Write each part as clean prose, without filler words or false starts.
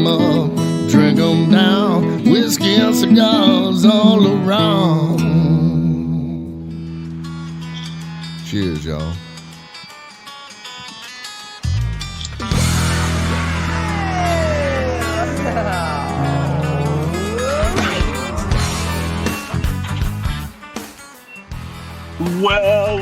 'em up, drink 'em down, whiskey and cigars all around. Cheers, y'all. Well.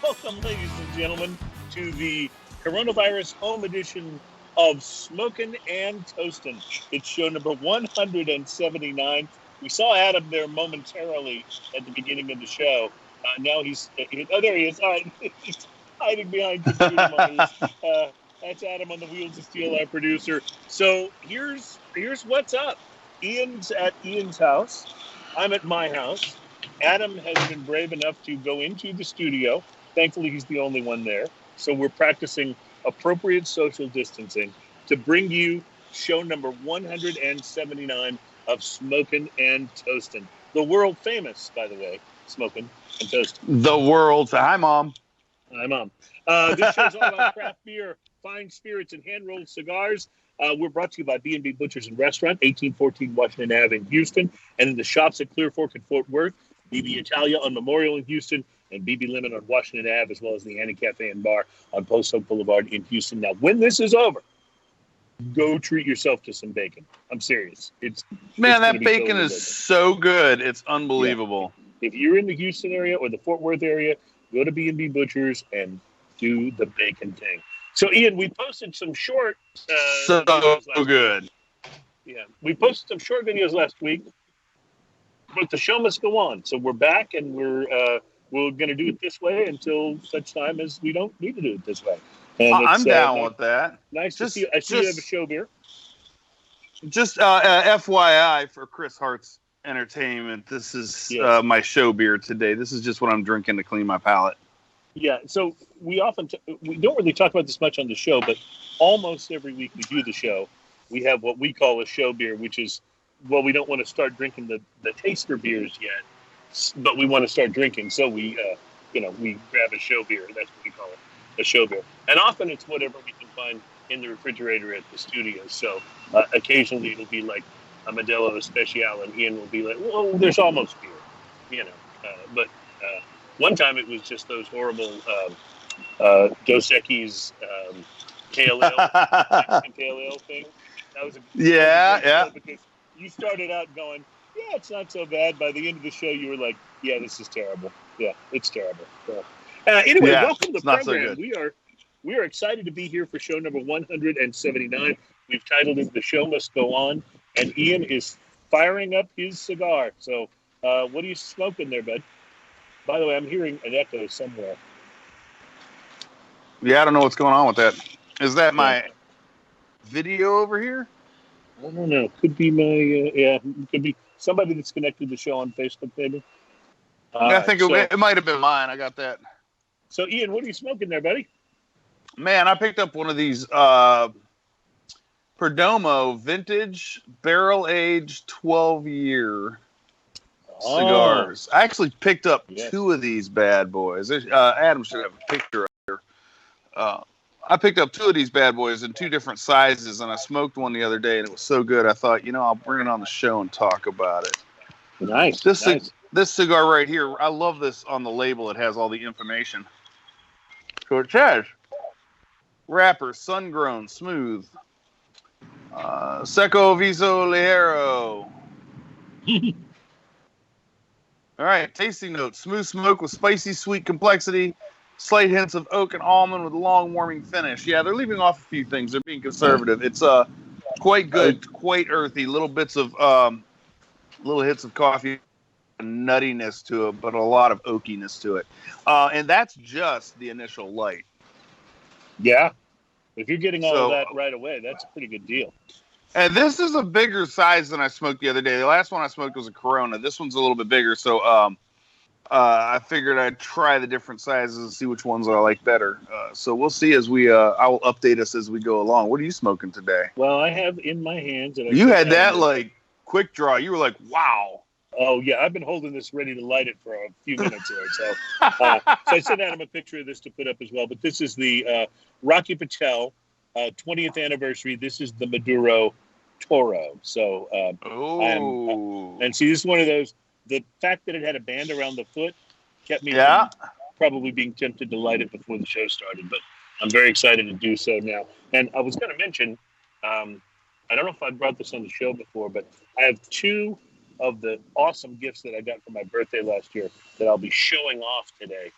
Welcome, ladies and gentlemen, to the coronavirus home edition of Smokin' and Toastin'. It's show number 179. We saw Adam there momentarily at the beginning of the show. Now he's oh, there he is. All right, he's hiding behind computer monitors. That's Adam on the Wheels of Steel, our producer. So here's what's up. Ian's at Ian's house. I'm at my house. Adam has been brave enough to go into the studio. Thankfully, he's the only one there. So we're practicing appropriate social distancing to bring you show number 179 of Smokin' and Toastin'. The world famous, by the way, Smokin' and Toastin'. The world. Hi, Mom. Hi, Mom. This show's all about craft beer, fine spirits, and hand-rolled cigars. We're brought to you by B&B Butchers and Restaurant, 1814 Washington Ave in Houston, and in the shops at Clear Fork and Fort Worth, BB Italia on Memorial in Houston, and BB Lemon on Washington Ave, as well as the Annie Cafe and Bar on Post Oak Boulevard in Houston. Now, when this is over, go treat yourself to some bacon. I'm serious. That bacon is so good. It's unbelievable. Yeah. If you're in the Houston area or the Fort Worth area, go to B&B Butchers and do the bacon thing. So, Ian, we posted some short so good. Week. Yeah, we posted some short videos last week, but the show must go on. So we're back, and we're going to do it this way until such time as we don't need to do it this way. And I'm down with that. Nice to see you. I see you have a show beer. Just FYI for Chris Hart's entertainment, this is my show beer today. This is just what I'm drinking to clean my palate. Yeah, so we don't really talk about this much on the show, but almost every week we do the show, we have what we call a show beer, which is, well, we don't want to start drinking the taster beers yet, but we want to start drinking, so we grab a show beer. That's what we call it, a show beer. And often it's whatever we can find in the refrigerator at the studio. So occasionally it'll be like a Modelo Especial, and Ian will be like, well, there's almost beer, but one time it was just those horrible Dos Equis Pale Ale, Mexican Pale Ale thing. That was because you started out going, yeah, it's not so bad. By the end of the show, you were like, yeah, this is terrible. Yeah, it's terrible. So, anyway, welcome to the program. So we are excited to be here for show number 179. We've titled it "The Show Must Go On," and Ian is firing up his cigar. So, what are you smoking there, bud? By the way, I'm hearing an echo somewhere. Yeah, I don't know what's going on with that. Is that my video over here? I don't know. Could be my, could be somebody that's connected to the show on Facebook, maybe. I think it might have been mine. I got that. So, Ian, what are you smoking there, buddy? Man, I picked up one of these Perdomo vintage barrel-aged 12-year cigars. I actually picked up two of these bad boys. Adam should have a picture up here. I picked up two of these bad boys in two different sizes, and I smoked one the other day, and it was so good, I thought, I'll bring it on the show and talk about it. Nice. This cigar right here, I love this on the label. It has all the information. So it says, wrapper, sun-grown, smooth. Seco Viso Ligero. All right, tasting notes. Smooth smoke with spicy, sweet complexity. Slight hints of oak and almond with a long, warming finish. Yeah, they're leaving off a few things. They're being conservative. It's quite good, quite earthy. Little bits of, little hits of coffee, nuttiness to it, but a lot of oakiness to it. And that's just the initial light. Yeah. If you're getting all of that right away, that's a pretty good deal. And this is a bigger size than I smoked the other day. The last one I smoked was a Corona. This one's a little bit bigger, so I figured I'd try the different sizes and see which ones I like better. So we'll see as I will update us as we go along. What are you smoking today? Well, I have in my hands. You had that like quick draw. You were like, wow. Oh, yeah, I've been holding this ready to light it for a few minutes here. So I sent Adam a picture of this to put up as well. But this is the Rocky Patel 20th anniversary. This is the Maduro Toro. So, and see, this is one of those, the fact that it had a band around the foot kept me from probably being tempted to light it before the show started. But I'm very excited to do so now. And I was going to mention, I don't know if I brought this on the show before, but I have two of the awesome gifts that I got for my birthday last year that I'll be showing off today.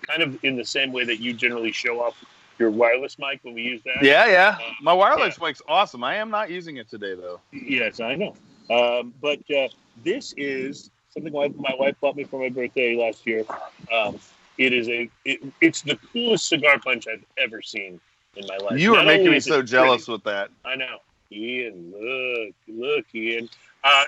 Kind of in the same way that you generally show off your wireless mic when we use that. Yeah. My wireless mic's awesome. I am not using it today, though. Yes, I know. But this is something my wife bought me for my birthday last year. It's the coolest cigar punch I've ever seen in my life. You are making me so jealous with that. I know. Ian, look, Ian.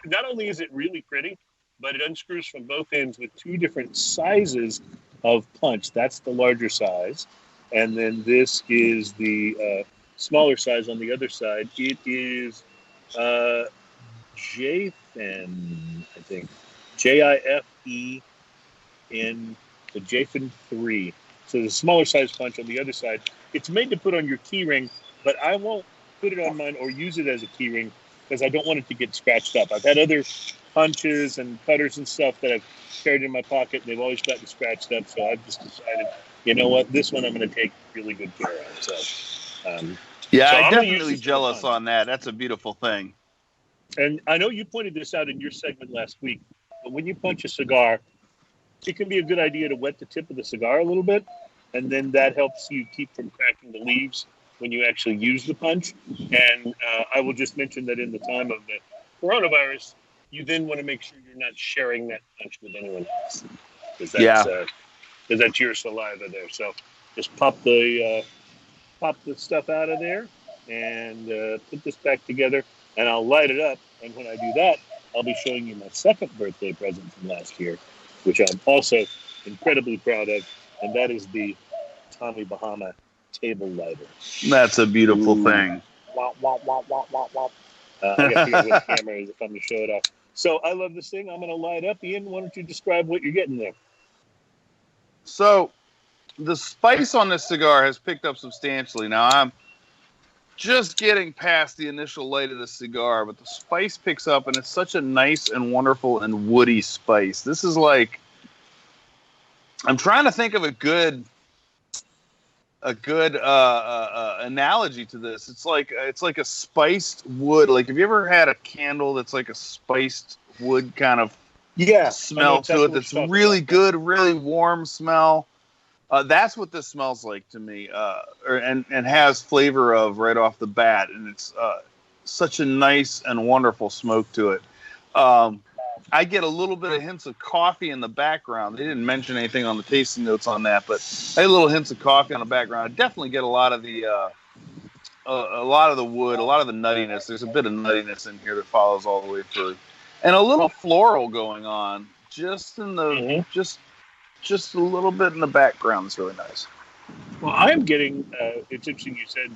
Not only is it really pretty, but it unscrews from both ends with two different sizes of punch. That's the larger size. And then this is the smaller size on the other side. It is Jfen, I think. Jifen, the Jfen 3. So the smaller size punch on the other side. It's made to put on your key ring, but I won't put it on mine or use it as a key ring because I don't want it to get scratched up. I've had other punches and cutters and stuff that I've carried in my pocket, and they've always gotten scratched up. So I've just decided, you know what, this one I'm going to take really good care of. So, I'm I'm definitely jealous on that. That's a beautiful thing. And I know you pointed this out in your segment last week, but when you punch a cigar, it can be a good idea to wet the tip of the cigar a little bit, and then that helps you keep from cracking the leaves when you actually use the punch. And I will just mention that in the time of the coronavirus, you then want to make sure you're not sharing that punch with anyone else, because that's your saliva there. So just pop the stuff out of there and put this back together, and I'll light it up. And when I do that, I'll be showing you my second birthday present from last year, which I'm also incredibly proud of, and that is the Tommy Bahama table lighter. That's a beautiful thing. Wah, wah, wah, wah, wah, wah. I got to figure out what the camera is if I'm going to show it off. So I love this thing. I'm going to light up. Ian, why don't you describe what you're getting there? So the spice on this cigar has picked up substantially. Now I'm just getting past the initial light of the cigar, but the spice picks up, and it's such a nice and wonderful and woody spice. This is like, I'm trying to think of a good analogy to this. It's like a spiced wood. Like, have you ever had a candle that's like a spiced wood kind of smell to it? That's really good, really warm smell. That's what this smells like to me, and has flavor of right off the bat, and it's such a nice and wonderful smoke to it. I get a little bit of hints of coffee in the background. They didn't mention anything on the tasting notes on that, but I get little hints of coffee on the background. I definitely get a lot of the wood, a lot of the nuttiness. There's a bit of nuttiness in here that follows all the way through, and a little floral going on just in the just a little bit in the background. It's really nice. Well, I'm getting, it's interesting you said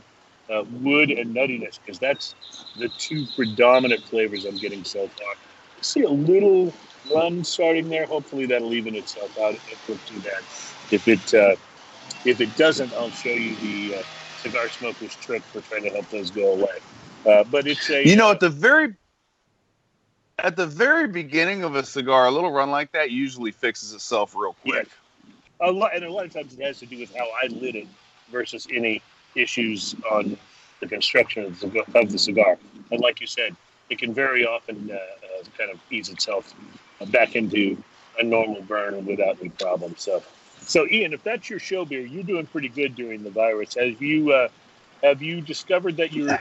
wood and nuttiness, because that's the two predominant flavors I'm getting so far. I see a little run starting there. Hopefully that'll even itself out. It won't do that. If it doesn't, I'll show you the cigar smoker's trick for trying to help those go away. But it's a... At the very beginning of a cigar, a little run like that usually fixes itself real quick. Yeah. A lot of times it has to do with how I lit it versus any issues on the construction of the cigar. And like you said, it can very often kind of ease itself back into a normal burn without any problem. So Ian, if that's your show beer, you're doing pretty good during the virus. Have you discovered that you're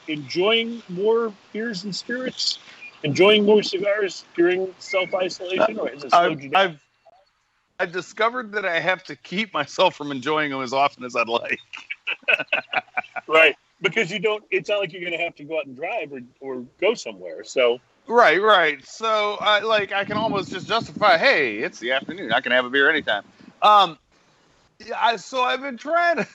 enjoying more beers and spirits? Enjoying more cigars during self-isolation, or has it slowed you down? I've discovered that I have to keep myself from enjoying them as often as I'd like. Right, because you don't. It's not like you're going to have to go out and drive or go somewhere. So right. So I can almost just justify, hey, it's the afternoon. I can have a beer anytime. So I've been trying to.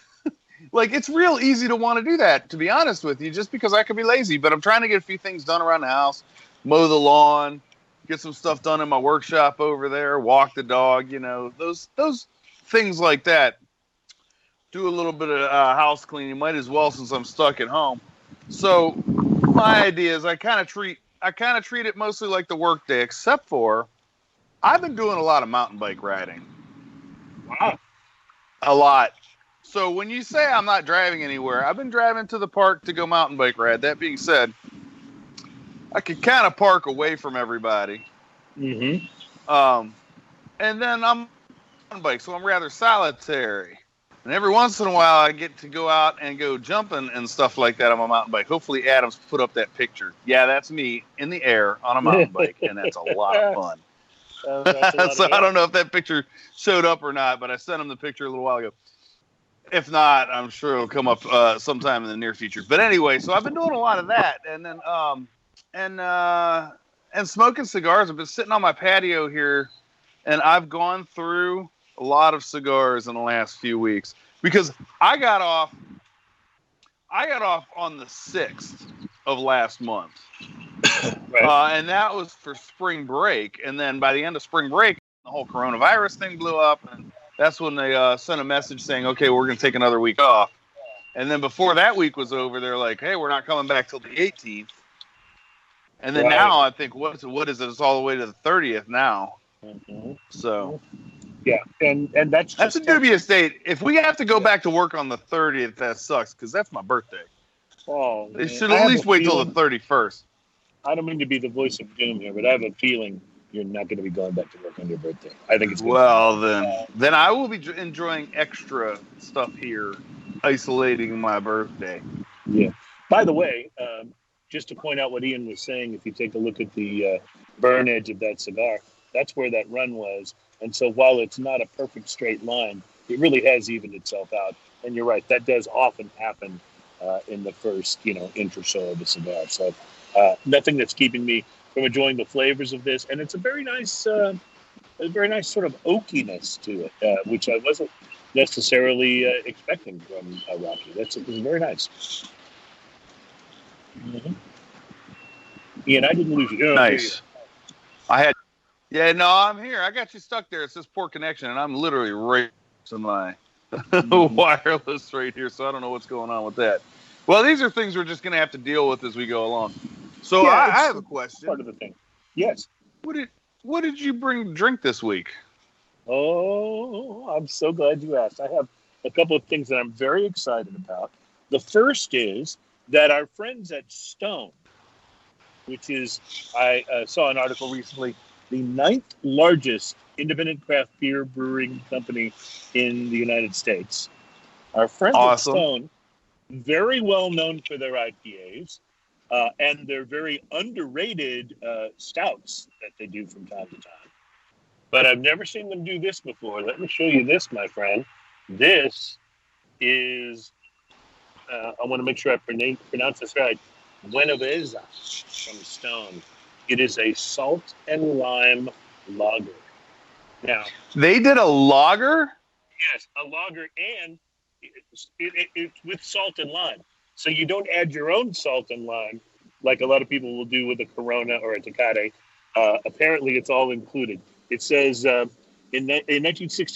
Like, it's real easy to want to do that, to be honest with you, just because I could be lazy. But I'm trying to get a few things done around the house. Mow the lawn, get some stuff done in my workshop over there, walk the dog, you know, those things like that. Do a little bit of house cleaning. Might as well since I'm stuck at home. So my idea is I kind of treat it mostly like the work day, except for I've been doing a lot of mountain bike riding. Wow. A lot. So when you say I'm not driving anywhere, I've been driving to the park to go mountain bike ride. That being said, I can kind of park away from everybody. Mm-hmm. And then I'm on a bike, so I'm rather solitary. And every once in a while, I get to go out and go jumping and stuff like that on my mountain bike. Hopefully, Adam's put up that picture. Yeah, that's me in the air on a mountain bike, and that's a lot of fun. So I don't know if that picture showed up or not, but I sent him the picture a little while ago. If not, I'm sure it'll come up sometime in the near future. But anyway, so I've been doing a lot of that, and then and smoking cigars. I've been sitting on my patio here, and I've gone through a lot of cigars in the last few weeks because I got off on the 6th of last month. Right. And that was for spring break. And then by the end of spring break, the whole coronavirus thing blew up. And that's when they sent a message saying, okay, we're going to take another week off. And then before that week was over, they're like, hey, we're not coming back till the 18th. And then now I think, what is it? It's all the way to the 30th now. Mm-hmm. So... yeah, and that's a dubious date. If we have to go back to work on the 30th, that sucks because that's my birthday. Oh, they should at least wait till the 31st. I don't mean to be the voice of doom here, but I have a feeling you're not going to be going back to work on your birthday. I think it's then I will be enjoying extra stuff here, isolating my birthday. Yeah. By the way, just to point out what Ian was saying, if you take a look at the burn edge of that cigar, that's where that run was. And so while it's not a perfect straight line, it really has evened itself out. And you're right, that does often happen in the first, inch or so of the cigar. So nothing that's keeping me from enjoying the flavors of this. And it's a very nice sort of oakiness to it, which I wasn't necessarily expecting from Rocky. It was very nice. Mm-hmm. Ian, I didn't lose you. Nice. Yeah, no, I'm here. I got you stuck there. It says poor connection, and I'm literally right to my wireless right here, so I don't know what's going on with that. Well, these are things we're just going to have to deal with as we go along. So I have a question. Part of the thing. Yes. What did you bring to drink this week? Oh, I'm so glad you asked. I have a couple of things that I'm very excited about. The first is that our friends at Stone, which is, I saw an article recently, the 9th largest independent craft beer brewing company in the United States. Our friends at Stone, very well known for their IPAs and their very underrated stouts that they do from time to time. But I've never seen them do this before. Let me show you this, my friend. This is, I want to make sure I pronounce this right, BUENAVEZA from Stone. It is a salt and lime lager. Now, they did a lager? Yes, a lager, and it's with salt and lime. So you don't add your own salt and lime like a lot of people will do with a Corona or a Tecate. Apparently, it's all included. It says in 1996,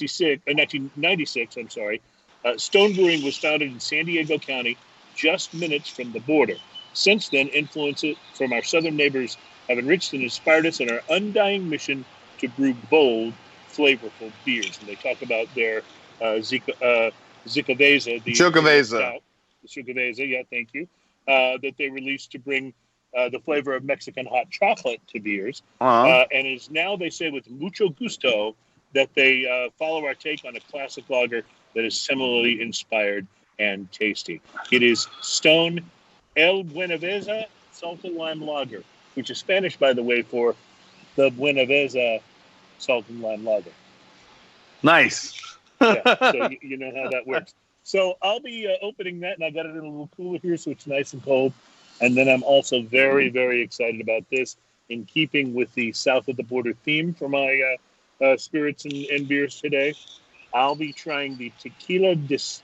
Stone Brewing was founded in San Diego County, just minutes from the border. Since then, influences from our southern neighbors have enriched and inspired us in our undying mission to brew bold, flavorful beers. And they talk about their Zicaveza, the Zicaveza, yeah, thank you, that they released to bring the flavor of Mexican hot chocolate to beers. And is now, they say, with mucho gusto, that they follow our take on a classic lager that is similarly inspired and tasty. It is Stone El BUENAVEZA Salt and Lime Lager, which is Spanish, by the way, for the BUENAVEZA Salt and Lime Lager. Nice. So you know how that works. So I'll be opening that, and I got it in a little cooler here, so it's nice and cold. And then I'm also very, very excited about this, in keeping with the south of the border theme for my spirits and beers today. I'll be trying the Tequila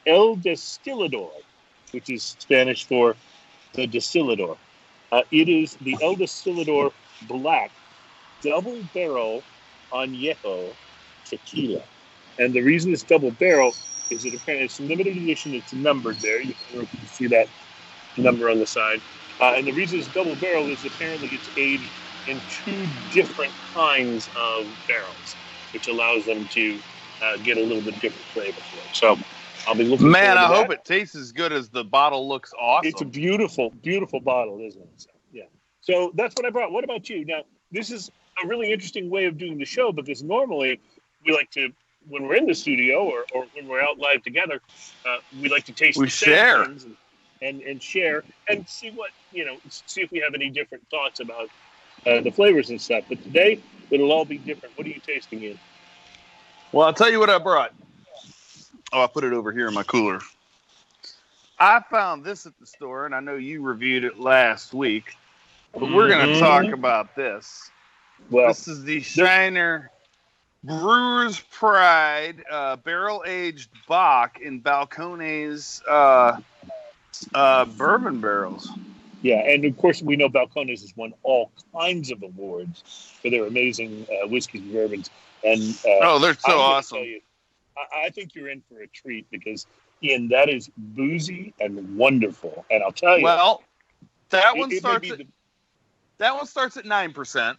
El Destillador, which is Spanish for the Destillador. It is the El Destillador Black double barrel añejo tequila. And the reason it's double barrel is that apparently it's a limited edition. It's numbered there. You can see that number on the side. And the reason it's double barrel is apparently it's aged in 2 different kinds of barrels, which allows them to get a little bit different flavor for it. So I'll be looking. Man, I hope it tastes as good as the bottle looks awesome. It's a beautiful, beautiful bottle, isn't it? So, yeah. So that's what I brought. What about you? Now, this is a really interesting way of doing the show because normally we like to, when we're in the studio or when we're out live together, we like to taste. We share. Things and share and see what, see if we have any different thoughts about the flavors and stuff. But today, it'll all be different. What are you tasting in? Well, I'll tell you what I brought. Oh, I put it over here in my cooler. I found this at the store, and I know you reviewed it last week. But we're going to talk about this. Well, this is the Shiner Brewer's Pride barrel-aged Bock in Balcones bourbon barrels. Yeah, and of course we know Balcones has won all kinds of awards for their amazing whiskeys and bourbons. And they're so awesome. You, I think you're in for a treat because, Ian, that is boozy and wonderful. And I'll tell you. Well, that one starts at 9%.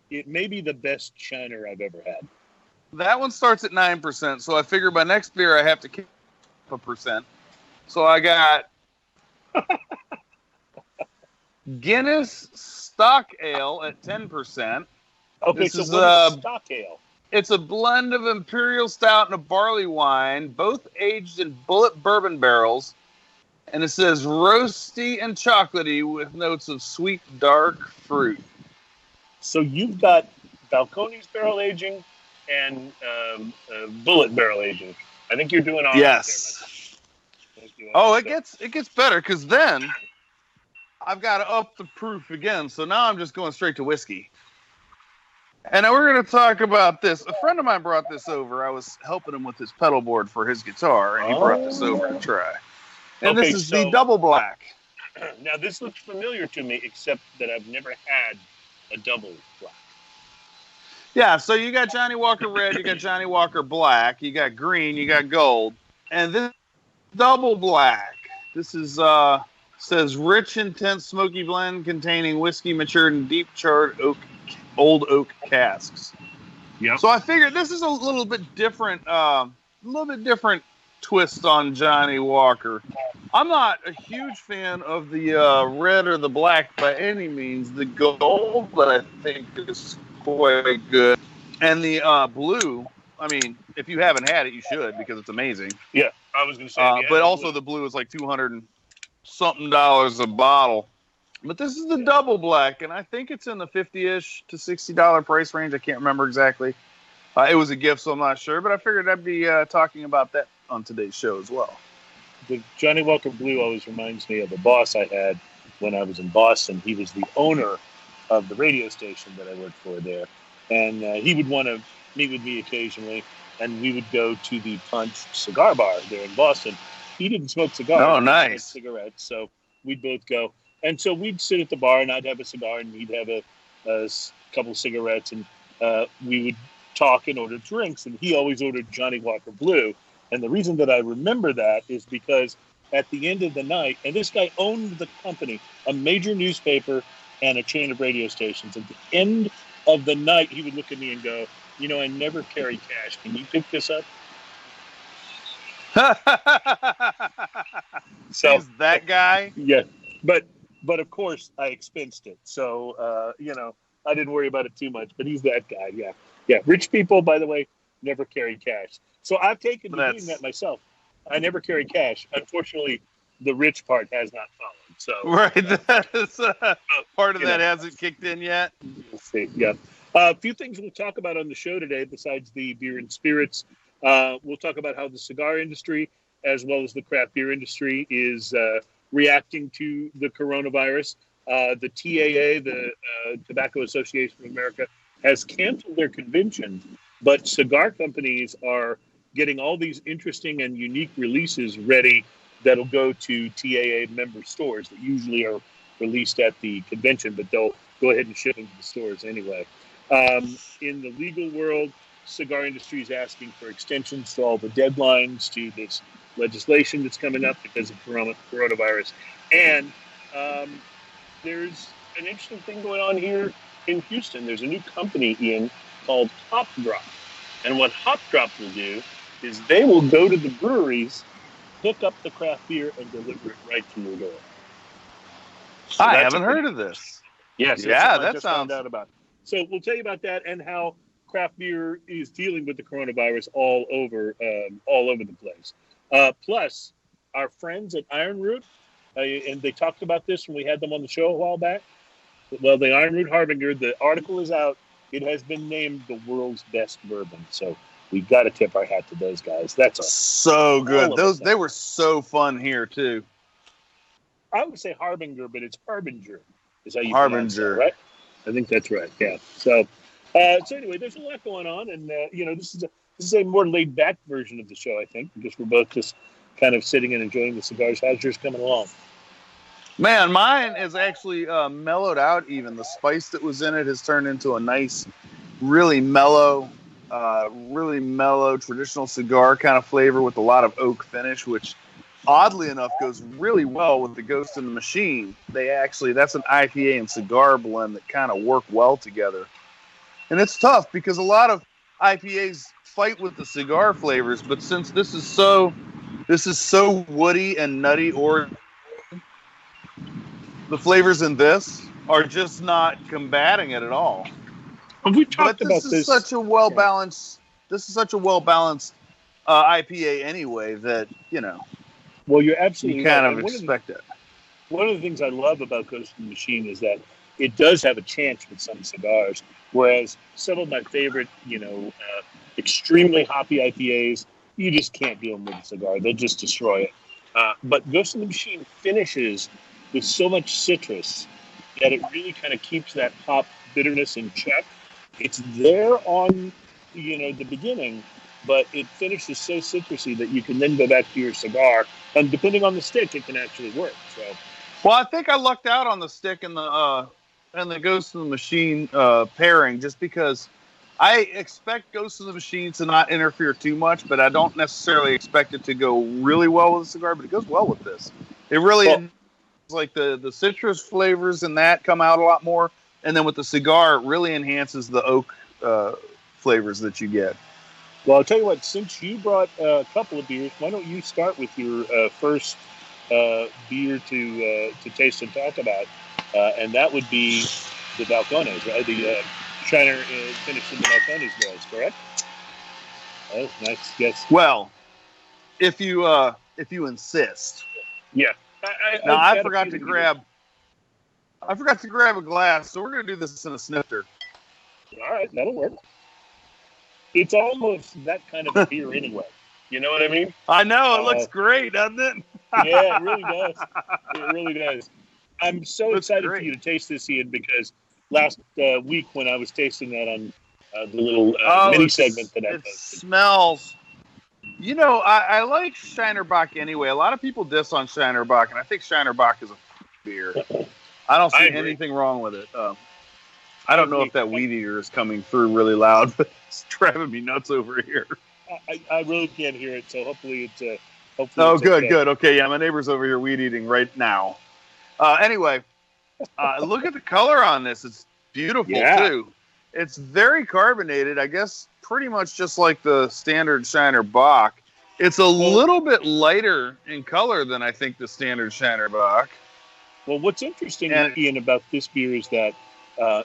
It may be the best Shiner I've ever had. That one starts at 9%. So I figure by next beer I have to keep a percent. So I got Guinness Stock Ale at 10%. Okay, this so is what is stock ale? It's a blend of imperial stout and a barley wine, both aged in Bulleit bourbon barrels. And it says roasty and chocolatey with notes of sweet dark fruit. So you've got Balcones barrel aging and Bulleit barrel aging. I think you're doing all right. Yes. It gets better because then I've got to up the proof again. So now I'm just going straight to whiskey. And now we're going to talk about this. A friend of mine brought this over. I was helping him with his pedal board for his guitar, and he brought this over to try. And this is the double black. Now, this looks familiar to me, except that I've never had a double black. Yeah, so you got Johnny Walker Red, you got Johnny Walker Black, you got green, you got gold. And this double black, this is says rich, intense, smoky blend containing whiskey matured in deep charred old oak casks. Yeah. So I figured this is a little bit different twist on Johnny Walker. I'm not a huge fan of the red or the black by any means. The gold, but I think is quite good. And the blue, I mean, if you haven't had it, you should because it's amazing. Yeah, I was going to say. But also the blue is like $200 and something a bottle. But this is the double black, and I think it's in the $50-ish to $60 price range. I can't remember exactly. It was a gift, so I'm not sure. But I figured I'd be talking about that on today's show as well. The Johnny Walker Blue always reminds me of a boss I had when I was in Boston. He was the owner of the radio station that I worked for there. And he would want to meet with me occasionally, and we would go to the Punch Cigar Bar there in Boston. He didn't smoke cigars. Oh, nice. He smoked cigarettes, so we'd both go. And so we'd sit at the bar, and I'd have a cigar, and he'd have a couple cigarettes, and we would talk and order drinks. And he always ordered Johnny Walker Blue. And the reason that I remember that is because at the end of the night, and this guy owned the company, a major newspaper and a chain of radio stations. At the end of the night, he would look at me and go, I never carry cash. Can you pick this up? So he's that guy? Yeah. But of course, I expensed it. So, I didn't worry about it too much. But he's that guy, yeah. Yeah, rich people, by the way, never carry cash. So I've taken to doing that myself. I never carry cash. Unfortunately, the rich part has not followed. So right, part of that hasn't kicked in yet. We'll see. Yeah, a few things we'll talk about on the show today besides the beer and spirits. We'll talk about how the cigar industry, as well as the craft beer industry, is reacting to the coronavirus. The TAA, the Tobacco Association of America, has canceled their convention, but cigar companies are getting all these interesting and unique releases ready that'll go to TAA member stores that usually are released at the convention, but they'll go ahead and ship them to the stores anyway. In the legal world, cigar industry is asking for extensions to all the deadlines to this legislation that's coming up because of coronavirus. And there's an interesting thing going on here in Houston. There's a new company, Ian, called Hop Drop. And what Hop Drop will do is they will go to the breweries, pick up the craft beer, and deliver it right to your door. So I haven't heard of this. Yes, yeah, that sounds. Found out about. So we'll tell you about that and how craft beer is dealing with the coronavirus all over the place. Plus, our friends at Iron Root, and they talked about this when we had them on the show a while back. Well, the Iron Root Harbinger, the article is out. It has been named the world's best bourbon. So we've got to tip our hat to those guys. That's so good. They were so fun here too. I would say Harbinger, but it's Harbinger. Is how you Harbinger, pronounce that, right? I think that's right. Yeah. So anyway, there's a lot going on, and this is a more laid back version of the show, I think, because we're both just kind of sitting and enjoying the cigars. How's yours coming along? Man, mine is actually mellowed out. Even the spice that was in it has turned into a nice, really mellow traditional cigar kind of flavor with a lot of oak finish, which oddly enough goes really well with the Ghost in the Machine. That's an IPA and cigar blend that kind of work well together. And it's tough because a lot of IPAs fight with the cigar flavors, but since this is so woody and nutty, or the flavors in this are just not combating it at all. We talked about this. This is such a well balanced IPA anyway that Well, you're absolutely you kind right. of expect it. One of the things I love about Ghost in the Machine is that it does have a chance with some cigars, whereas some of my favorite, extremely hoppy IPAs, you just can't deal with a cigar. They'll just destroy it. But Ghost in the Machine finishes with so much citrus that it really kind of keeps that hop bitterness in check. It's there on, the beginning, but it finishes so citrusy that you can then go back to your cigar, and depending on the stick, it can actually work. So, well, I think I lucked out on the stick and the Ghost in the Machine pairing, just because I expect Ghost in the Machine to not interfere too much, but I don't necessarily expect it to go really well with a cigar. But it goes well with this. It really like the citrus flavors and that come out a lot more, and then with the cigar, it really enhances the oak flavors that you get. Well, I'll tell you what, since you brought a couple of beers, why don't you start with your first beer to taste and talk about, and that would be the Balcones, right? The Shiner finished in the Balcones barrels, correct? Oh, nice. Yes. Well, if you insist. Yeah. I forgot to grab a glass, so we're going to do this in a snifter. All right, that'll work. It's almost that kind of a beer anyway. You know what I mean? I know. It looks great, doesn't it? Yeah, it really does. It really does. I'm so excited for you to taste this, Ian, because last week when I was tasting that on the little mini segment that I posted. It smells... I like Shiner Bock anyway. A lot of people diss on Shiner Bock, and I think Shiner Bock is a beer. I don't see anything wrong with it. I don't know if that weed eater is coming through really loud, but it's driving me nuts over here. I really can't hear it, so hopefully it's good, good. Okay, yeah, my neighbor's over here weed eating right now. Anyway, look at the color on this. It's beautiful, too. It's very carbonated, I guess, pretty much just like the standard Shiner Bock. It's a little bit lighter in color than I think the standard Shiner Bock. Well, what's interesting, Ian, about this beer is that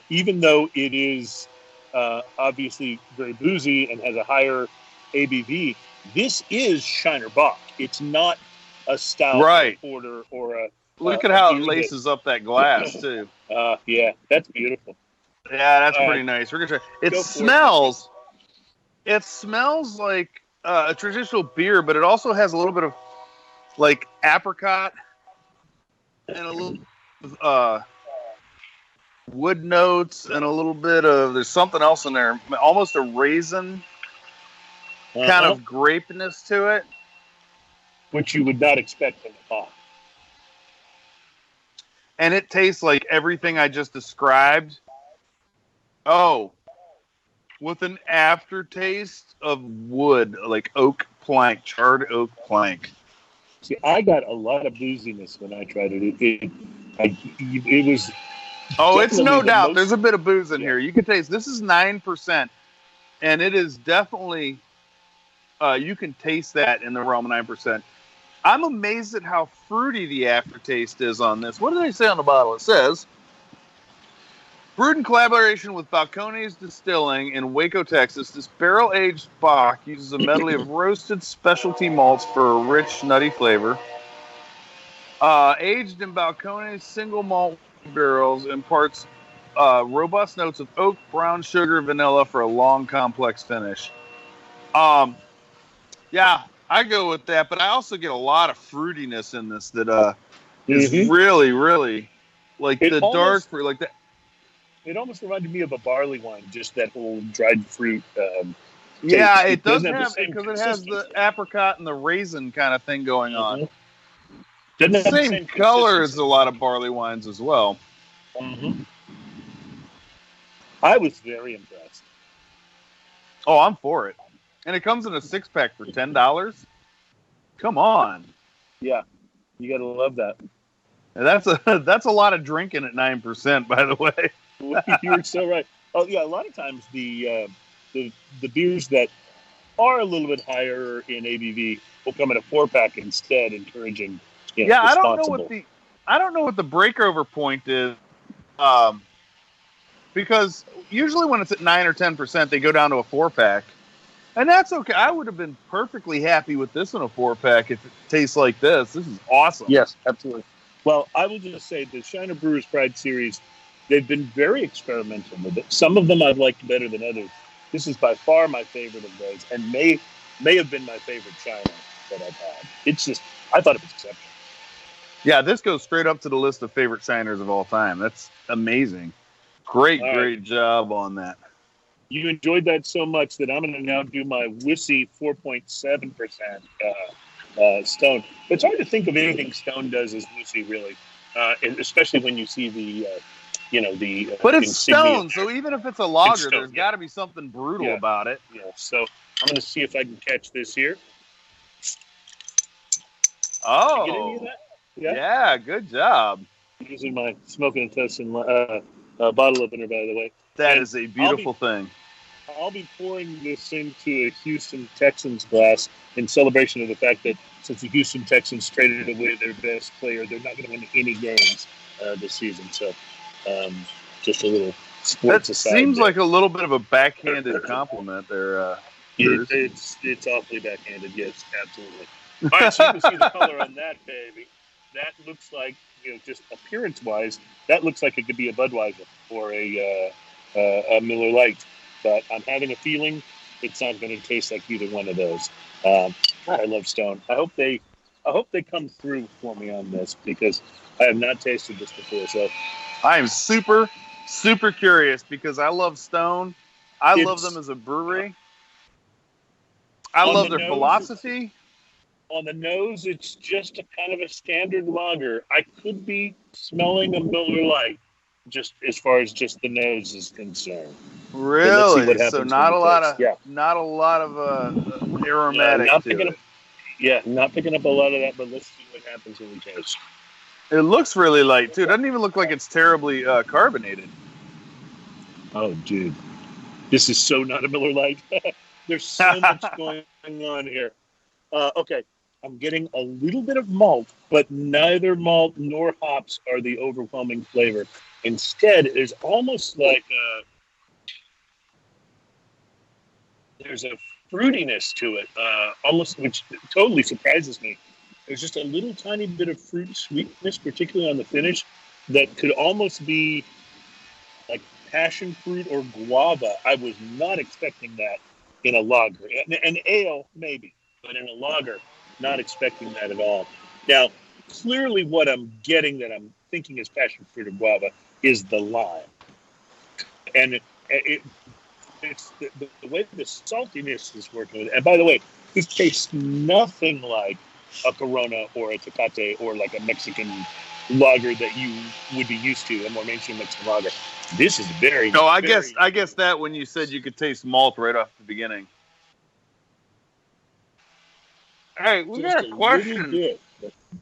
even though it is obviously very boozy and has a higher ABV, this is Shiner Bock. It's not a stout, or porter, or a... Look at how it laces up that glass, too. Yeah, that's beautiful. Yeah, that's pretty nice. We're gonna try. It smells like a traditional beer, but it also has a little bit of like apricot and a little wood notes and a little bit of there's something else in there, almost a raisin kind of grapeness to it, which you would not expect from a pop. and it tastes like everything I just described. Oh, with an aftertaste of wood, like oak plank, charred oak plank. See, I got a lot of booziness when I tried it. It was Oh, it's no definitely the doubt. most- There's a bit of booze in Yeah. here. You can taste. This is 9%, and it is definitely. You can taste that in the realm of 9%. I'm amazed at how fruity the aftertaste is on this. What do they say on the bottle? It says, brewed in collaboration with Balcones Distilling in Waco, Texas, this barrel-aged Bock uses a medley of roasted specialty malts for a rich, nutty flavor. Aged in Balcones single malt barrels, imparts robust notes of oak, brown sugar, vanilla for a long, complex finish. Yeah, I go with that, but I also get a lot of fruitiness in this that is really, really like It the dark fruit, like that. It almost reminded me of a barley wine, just that whole dried fruit. Yeah, taste. it does doesn't have the same because it has the consistency. apricot and the raisin kind of thing going on. Doesn't It's have the the same color as consistency. a lot of barley wines as well. I was very impressed. Oh, I'm for it. And it comes in a 6-pack for $10. Come on. Yeah, you gotta love that. And that's a lot of drinking at 9%, by the way. You're so right. Oh yeah, a lot of times the beers that are a little bit higher in ABV will come in a 4-pack instead, encouraging. Yeah, I don't know what the breakover point is, because usually when it's at 9 or 10%, they go down to a 4-pack, and that's okay. I would have been perfectly happy with this in a 4-pack if it tastes like this. This is awesome. Yes, absolutely. Well, I will just say the Shiner Brewers Pride series, they've been very experimental with it. Some of them I've liked better than others. This is by far my favorite of those, and may have been my favorite Shiner that I've had. It's just, I thought it was exceptional. Yeah, this goes straight up to the list of favorite Shiners of all time. That's amazing. Great job on that. You enjoyed that so much that I'm going to now do my Wissy 4.7% Stone. It's hard to think of anything Stone does as Wissy, really, especially when you see the But it's insignia. Stone, so even if it's a lager, Stone, there's got to be something brutal about it. Yeah, so I'm going to see if I can catch this here. Oh, Did you get any of that? Yeah, good job. Using my smoking and toasting bottle opener, by the way. That is a beautiful thing. I'll be pouring this into a Houston Texans glass in celebration of the fact that since the Houston Texans traded away their best player, they're not going to win any games this season. So, just a little sports aside. That seems like a little bit of a backhanded compliment there. It's awfully backhanded, yes, absolutely. All right, so you can see the color on that, baby. That looks like, just appearance-wise, that looks like it could be a Budweiser or a Miller Lite. But I'm having a feeling it's not going to taste like either one of those. God, I love Stone. I hope they come through for me on this because I have not tasted this before. So I am super, super curious because I love Stone. I love them as a brewery. I love their philosophy. On the nose, it's just a kind of a standard lager. I could be smelling a Miller Lite, just as far as just the nose is concerned. Really? So not a lot of aromatic not to picking it. Not picking up a lot of that, but let's see what happens when we taste. It looks really light too. It doesn't even look like it's terribly carbonated. Oh, dude, this is so not a Miller Lite. There's so much going on here. Okay. I'm getting a little bit of malt, but neither malt nor hops are the overwhelming flavor. Instead, there's almost like there's a fruitiness to it, almost, which totally surprises me. There's just a little tiny bit of fruit sweetness, particularly on the finish, that could almost be like passion fruit or guava. I was not expecting that in a lager. An ale, maybe, but in a lager, not expecting that at all. Now, clearly what I'm getting that I'm thinking is passion fruit or guava is the lime. And it's the way the saltiness is working with it. And by the way, this tastes nothing like a Corona or a Tecate or like a Mexican lager that you would be used to, a more mainstream Mexican lager. This is very. No, I very, guess that when you said you could taste malt right off the beginning. Hey, we got a question. Bit,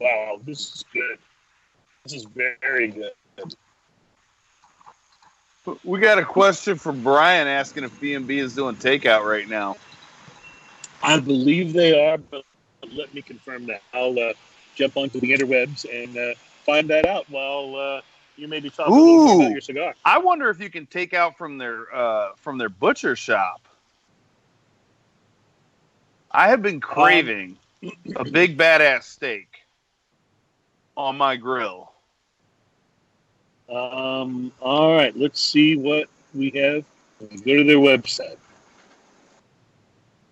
wow, this is good. This is very good. We got a question from Brian asking if B&B is doing takeout right now. I believe they are, but let me confirm that. I'll jump onto the interwebs and find that out while you maybe talk a little more about your cigar. I wonder if you can take out from their butcher shop. I have been craving a big badass steak on my grill. All right, let's see what we have. Go to their website.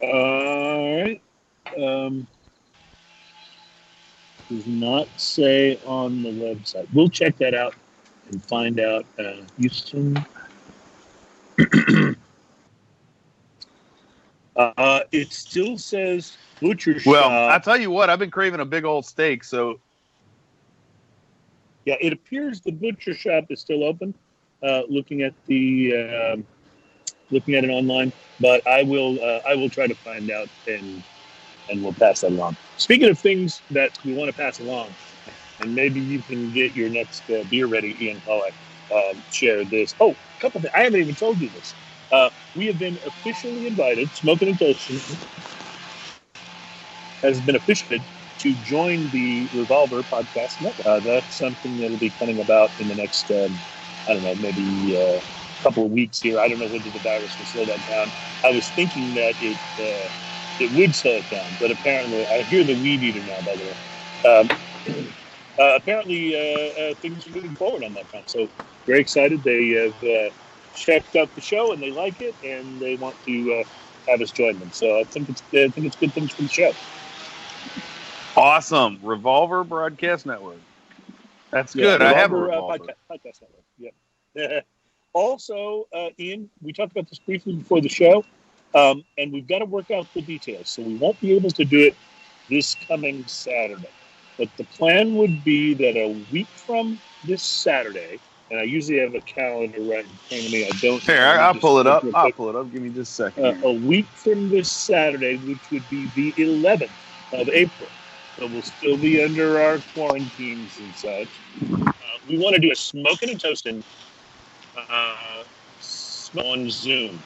All right. Does not say on the website. We'll check that out and find out. Houston. It still says butcher shop. Well, I tell you what, I've been craving a big old steak, so. Yeah, it appears the butcher shop is still open. Looking at it online, but I will try to find out and we'll pass that along. Speaking of things that we want to pass along, and maybe you can get your next beer ready, Ian Pollack. Share this. Oh, a couple things. I haven't even told you this. We have been officially invited. Smoking and Toasting has been officially to join the Revolver podcast network. That's something that'll be coming about in the next, I don't know, maybe a couple of weeks here. I don't know whether the virus will slow that down. I was thinking that it would slow it down, but apparently, I hear the weed eater now, by the way. Apparently, things are moving forward on that front. So, very excited. They have checked out the show and they like it, and they want to have us join them. So, I think it's good things for the show. Awesome. Revolver Broadcast Network. That's good. I have a Revolver. Podcast Network. Yeah. Also, Ian, we talked about this briefly before the show, and we've got to work out the details. So we won't be able to do it this coming Saturday. But the plan would be that a week from this Saturday, and I usually have a calendar right in front of me. I don't. Here, I'll pull it up. I'll pull it up. Give me just a second. A week from this Saturday, which would be the 11th of April. So we'll still be under our quarantines and such. We want to do a smoking and toasting on Zoom.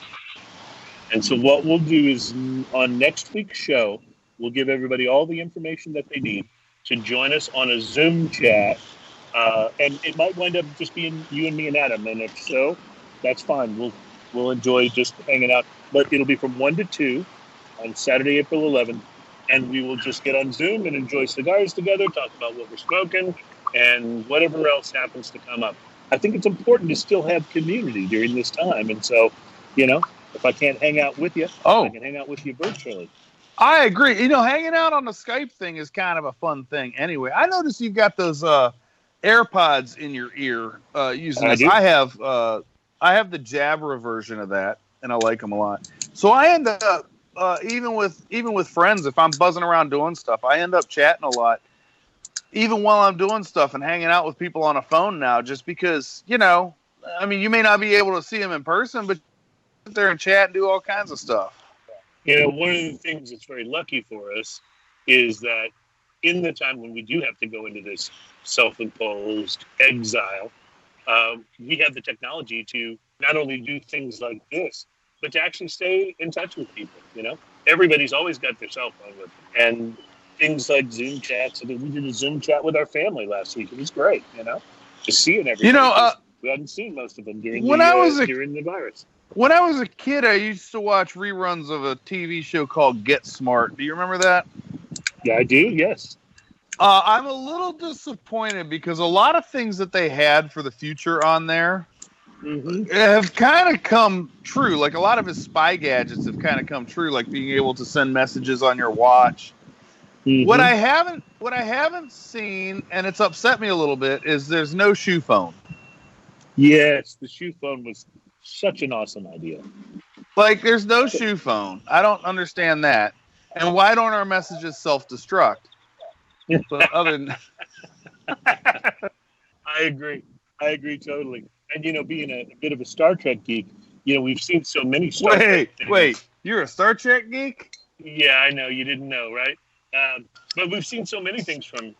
And so what we'll do is on next week's show, we'll give everybody all the information that they need to join us on a Zoom chat. And it might wind up just being you and me and Adam. And if so, that's fine. We'll enjoy just hanging out. But it'll be from 1 to 2 on Saturday, April 11th. And we will just get on Zoom and enjoy cigars together, talk about what we're smoking, and whatever else happens to come up. I think it's important to still have community during this time. And so, if I can't hang out with you, I can hang out with you virtually. I agree. Hanging out on the Skype thing is kind of a fun thing anyway. I noticed you've got those AirPods in your ear using this. I have the Jabra version of that, and I like them a lot. So I end up, even with friends, if I'm buzzing around doing stuff, I end up chatting a lot, even while I'm doing stuff and hanging out with people on a phone now, just because, you may not be able to see them in person, but sit there and chat and do all kinds of stuff. One of the things that's very lucky for us is that in the time when we do have to go into this self-imposed exile, we have the technology to not only do things like this, but to actually stay in touch with people. Everybody's always got their cell phone with them. And things like Zoom chats. We did a Zoom chat with our family last week. It was great, just seeing everybody. We hadn't seen most of them during the virus. When I was a kid, I used to watch reruns of a TV show called Get Smart. Do you remember that? Yeah, I do, yes. I'm a little disappointed because a lot of things that they had for the future on there have kind of come true. Like a lot of his spy gadgets have kind of come true, like being able to send messages on your watch. Mm-hmm. What I haven't seen, and it's upset me a little bit, is there's no shoe phone. Yes, the shoe phone was such an awesome idea. Like, there's no shoe phone. I don't understand that. And why don't our messages self-destruct? But other than I agree. I agree totally. And being a bit of a Star Trek geek, we've seen so many Star Trek things. Wait, you're a Star Trek geek? Yeah, I know. You didn't know, right? But we've seen so many things from.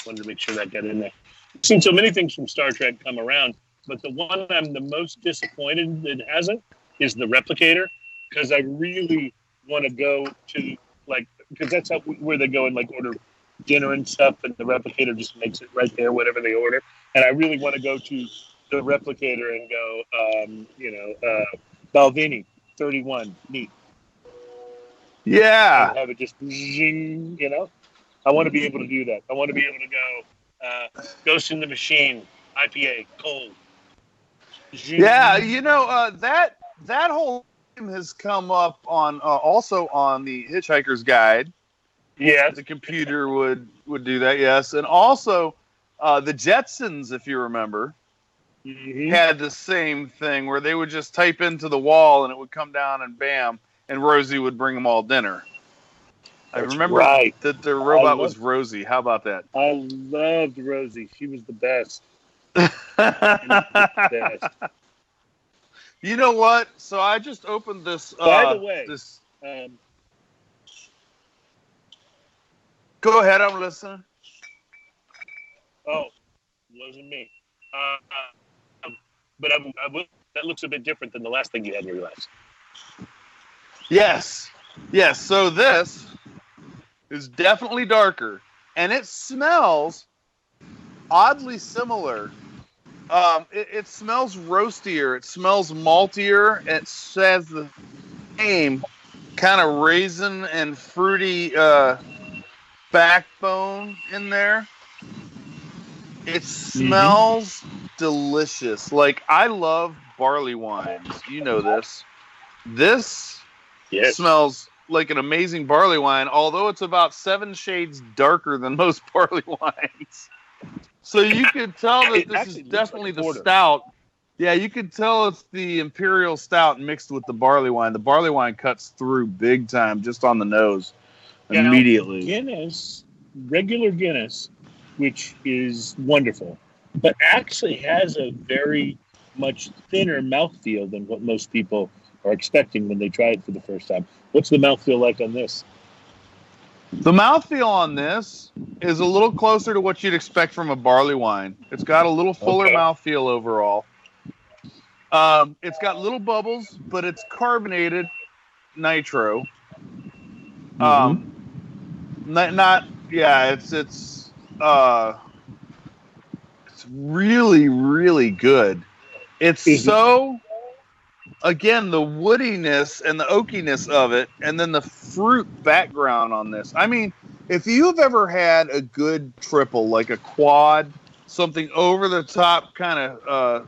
Wanted to make sure that got in there. We've seen so many things from Star Trek come around, but the one I'm the most disappointed that hasn't is the Replicator, because I really want to go to because that's where they go and order dinner and stuff, and the Replicator just makes it right there, whatever they order. And I really want to go to the Replicator and go, Balvenie 31, neat. Yeah. And have it just, I want to be able to do that. I want to be able to go Ghost in the Machine, IPA, cold. Yeah, that whole theme has come up on also on the Hitchhiker's Guide. Yeah, the computer would do that. Yes, and also the Jetsons, if you remember, had the same thing where they would just type into the wall and it would come down and bam, and Rosie would bring them all dinner. I remember that the robot was Rosie. How about that? I loved Rosie. She was the best. The best. You know what? So I just opened this. By the way, go ahead. I'm listening. Oh, wasn't me. But that looks a bit different than the last thing you had in your glass. Yes. So this is definitely darker, and it smells oddly similar. It smells roastier. It smells maltier. It has the same kind of raisin and fruity backbone in there. It smells delicious. I love barley wines. You know this. This smells like an amazing barley wine, although it's about 7 shades darker than most barley wines. So you could tell that this is definitely the stout. Yeah, you could tell it's the imperial stout mixed with the barley wine. The barley wine cuts through big time just on the nose immediately. Guinness, regular Guinness, which is wonderful, but actually has a very much thinner mouthfeel than what most people are expecting when they try it for the first time. What's the mouthfeel like on this? The mouthfeel on this is a little closer to what you'd expect from a barley wine. It's got a little fuller mouthfeel overall. It's got little bubbles, but it's carbonated nitro. It's really, really good. Again, the woodiness and the oakiness of it, and then the fruit background on this. I mean, if you've ever had a good triple, like a quad, something over the top kind of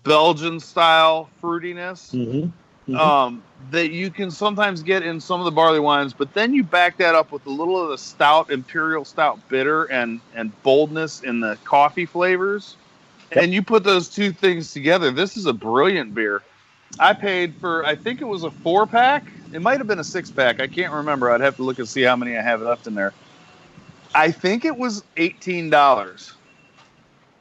Belgian style fruitiness, that you can sometimes get in some of the barley wines, but then you back that up with a little of the stout, imperial stout bitter and boldness in the coffee flavors. And you put those two things together. This is a brilliant beer. I paid for, I think it was a 4-pack. It might have been a 6-pack. I can't remember. I'd have to look and see how many I have left in there. I think it was $18.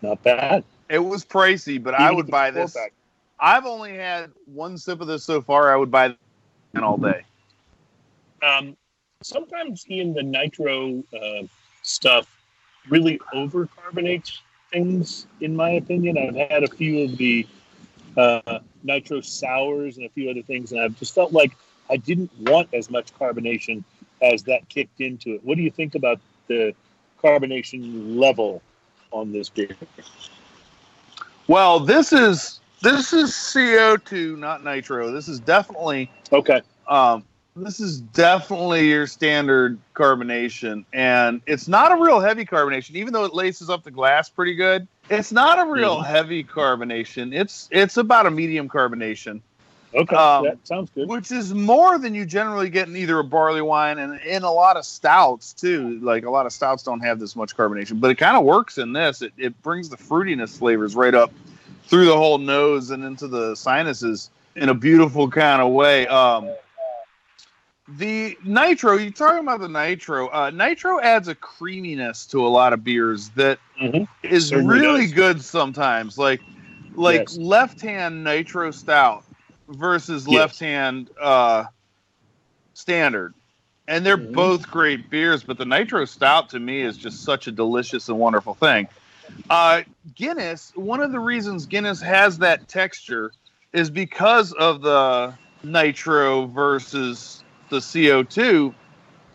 Not bad. It was pricey, but I would buy this. 4-pack. I've only had one sip of this so far. I would buy it all day. Sometimes in the nitro stuff really over-carbonates things, in my opinion. I've had a few of the nitro sours and a few other things, and I've just felt like I didn't want as much carbonation as that kicked into it. What do you think about the carbonation level on this beer? Well, this is CO2, not nitro. This is definitely okay. This is definitely your standard carbonation, and it's not a real heavy carbonation, even though it laces up the glass pretty good. It's not a real heavy carbonation. It's about a medium carbonation. Okay, that sounds good. Which is more than you generally get in either a barley wine and in a lot of stouts too. Like a lot of stouts don't have this much carbonation, but it kind of works in this. It brings the fruitiness flavors right up through the whole nose and into the sinuses in a beautiful kind of way. The nitro, you're talking about the nitro. Nitro adds a creaminess to a lot of beers that is Certainly really does. good sometimes. Like Yes. left-hand nitro stout versus Yes. left-hand standard. And they're both great beers, but the nitro stout to me is just such a delicious and wonderful thing. Guinness, one of the reasons Guinness has that texture is because of the nitro versus the CO2.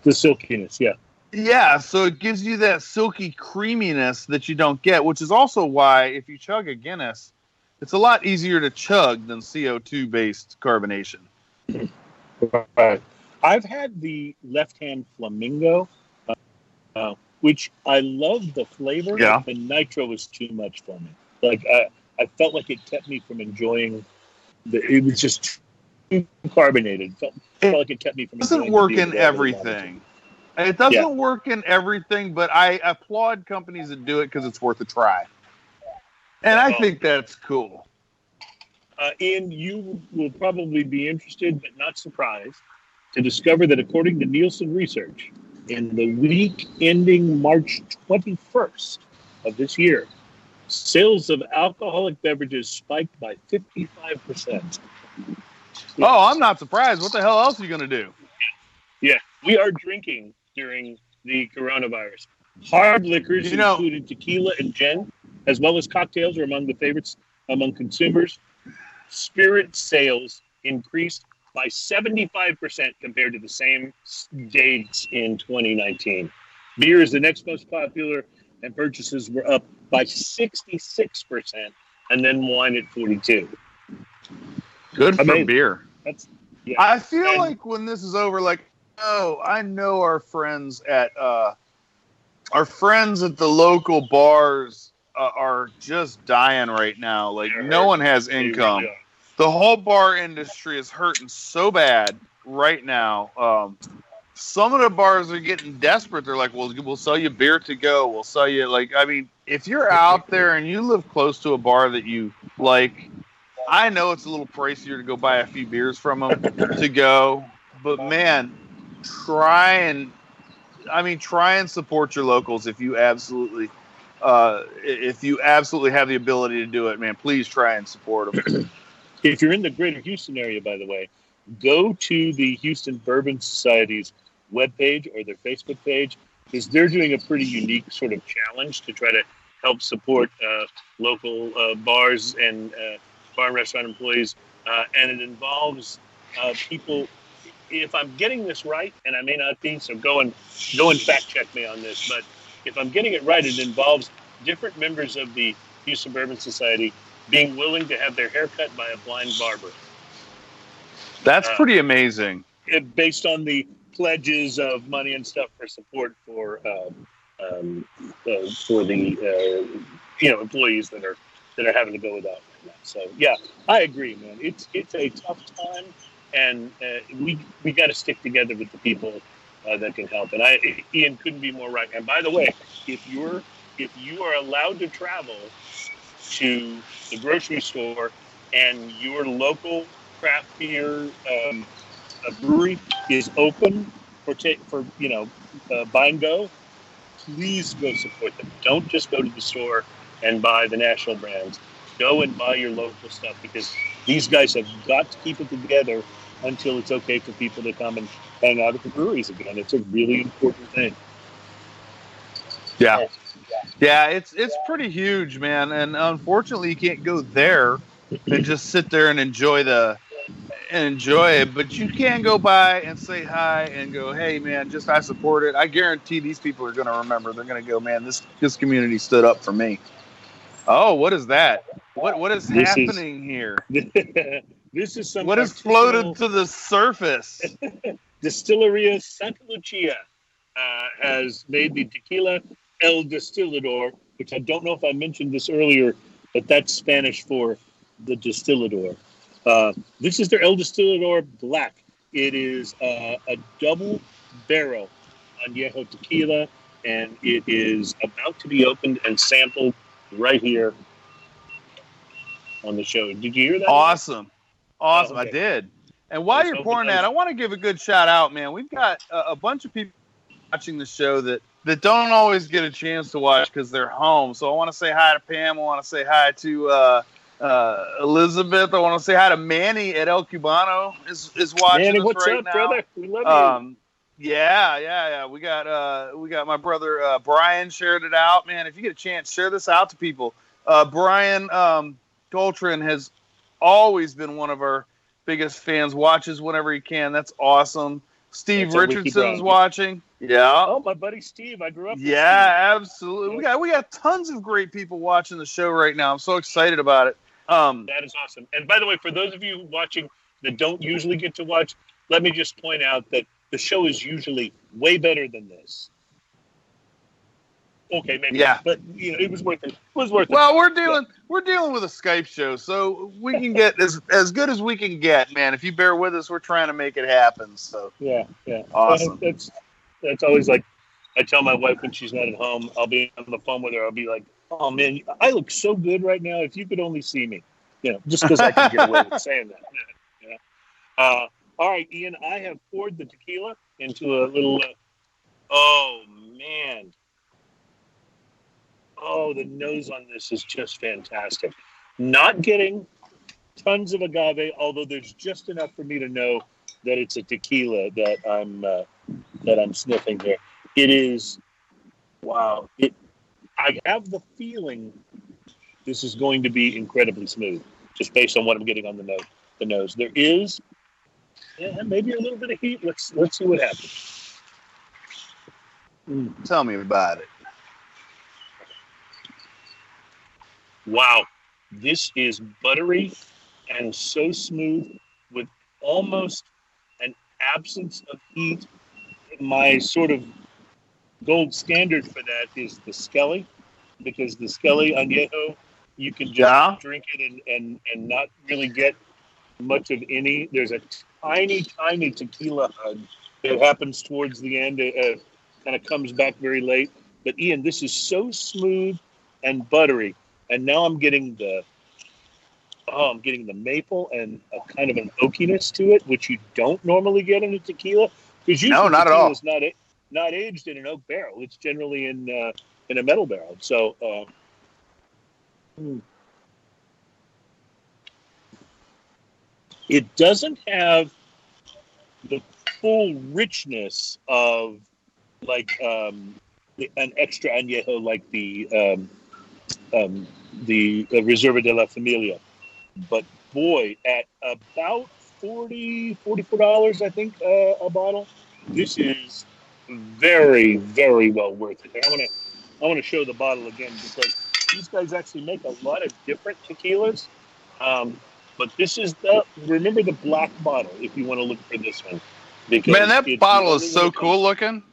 The silkiness, yeah. Yeah, so it gives you that silky creaminess that you don't get, which is also why if you chug a Guinness, it's a lot easier to chug than CO2-based carbonation. Right. I've had the left-hand flamingo, which I love the flavor. Yeah. The nitro was too much for me. Like I felt like it kept me from enjoying it was just too carbonated. Felt like it kept me from. It doesn't work in everything. It doesn't work in everything, but I applaud companies that do it because it's worth a try. And I think that's cool. Ian, you will probably be interested, but not surprised, to discover that according to Nielsen research, in the week ending March 21st of this year, sales of alcoholic beverages spiked by 55%. Oh, I'm not surprised. What the hell else are you going to do? Yeah, we are drinking during the coronavirus. Hard liquors, including tequila and gin, as well as cocktails, are among the favorites among consumers. Spirit sales increased by 75% compared to the same dates in 2019. Beer is the next most popular, and purchases were up by 66%, and then wine at 42%. Good for beer. Yeah. I feel like when this is over, I know our friends at the local bars are just dying right now. Like no one has income. Really the whole bar industry is hurting so bad right now. Some of the bars are getting desperate. They're like, well, we'll sell you beer to go. We'll sell you if you're out there and you live close to a bar that you like, I know it's a little pricier to go buy a few beers from them to go, but man, try and support your locals if you absolutely have the ability to do it, man. Please try and support them. If you're in the greater Houston area, by the way, go to the Houston Bourbon Society's webpage or their Facebook page, because they're doing a pretty unique sort of challenge to try to help support local bars and bar and restaurant employees. And it involves people, if I'm getting this right, and I may not be, so go and fact check me on this, but if I'm getting it right, it involves different members of the Houston Bourbon Society being willing to have their hair cut by a blind barber. That's pretty amazing. Based on the pledges of money and stuff for support for the employees that are having to go without. So yeah, I agree, man. It's a tough time, and we got to stick together with the people that can help. And Ian couldn't be more right. And by the way, if you are allowed to travel to the grocery store and your local craft beer brewery is open for buy and go, please go support them. Don't just go to the store and buy the national brands. Go and buy your local stuff, because these guys have got to keep it together until it's okay for people to come and hang out at the breweries again. It's a really important thing. Yeah. Yeah, it's pretty huge, man. And unfortunately, you can't go there and just sit there and enjoy it. But you can go by and say hi and go, hey, man, I support it. I guarantee these people are going to remember. They're going to go, man, this community stood up for me. Oh, what is that? What is happening here? This is some. What has floated to the surface? Distilleria Santa Lucia has made the tequila El Distillador, which I don't know if I mentioned this earlier, but that's Spanish for the distillador. This is their El Distillador Black. It is a double barrel añejo tequila, and it is about to be opened and sampled right here on the show. Did you hear that? Awesome. Oh, okay. I did. And while Let's you're pouring that, I want to give a good shout out, man. We've got a bunch of people watching the show that that don't always get a chance to watch because they're home. So I want to say hi to Pam. I want to say hi to Elizabeth. I want to say hi to Manny at El Cubano is watching Manny, us what's right up, now. brother? We love you. Yeah. We got my brother Brian shared it out. Man, if you get a chance, share this out to people. Brian Coltrane has always been one of our biggest fans. Watches whenever he can. That's awesome. Steve That's a Wiki Richardson is Brian. watching. Yeah. Oh, my buddy Steve. I grew up with Steve. Yeah, absolutely. We got tons of great people watching the show right now. I'm so excited about it. That is awesome. And by the way, for those of you watching that don't usually get to watch, let me just point out that the show is usually way better than this. Okay, maybe. Yeah. But it was worth it. It was worth it. Well, we're dealing with a Skype show, so we can get as good as we can get, man. If you bear with us, we're trying to make it happen. So yeah. Awesome. That's always like, I tell my wife when she's not at home, I'll be on the phone with her. I'll be like, "Oh man, I look so good right now. If you could only see me, just because I can get away with saying that." Yeah. All right, Ian, I have poured the tequila into a little. Oh man. Oh, the nose on this is just fantastic. Not getting tons of agave, although there's just enough for me to know that it's a tequila that I'm sniffing here. It is, wow. I have the feeling this is going to be incredibly smooth, just based on what I'm getting on the nose. There is, maybe a little bit of heat. Let's see what happens. Tell me about it. Wow, this is buttery and so smooth with almost an absence of heat. My sort of gold standard for that is the Skelly, because the Skelly Añejo, you can just drink it and not really get much of any. There's a tiny tequila hug that happens towards the end. It kind of comes back very late. But Ian, this is so smooth and buttery. And now I'm getting the maple and a kind of an oakiness to it, which you don't normally get in a tequila. Because usually not at all. Tequila is not aged in an oak barrel. It's generally in a metal barrel. So it doesn't have the full richness of like an extra añejo, like the Reserva de la Familia. But boy, at about $44, I think, a bottle, this is very, very well worth it. And I want to show the bottle again, because these guys actually make a lot of different tequilas. But this is remember the black bottle if you want to look for this one. Because man, that bottle is so cool looking.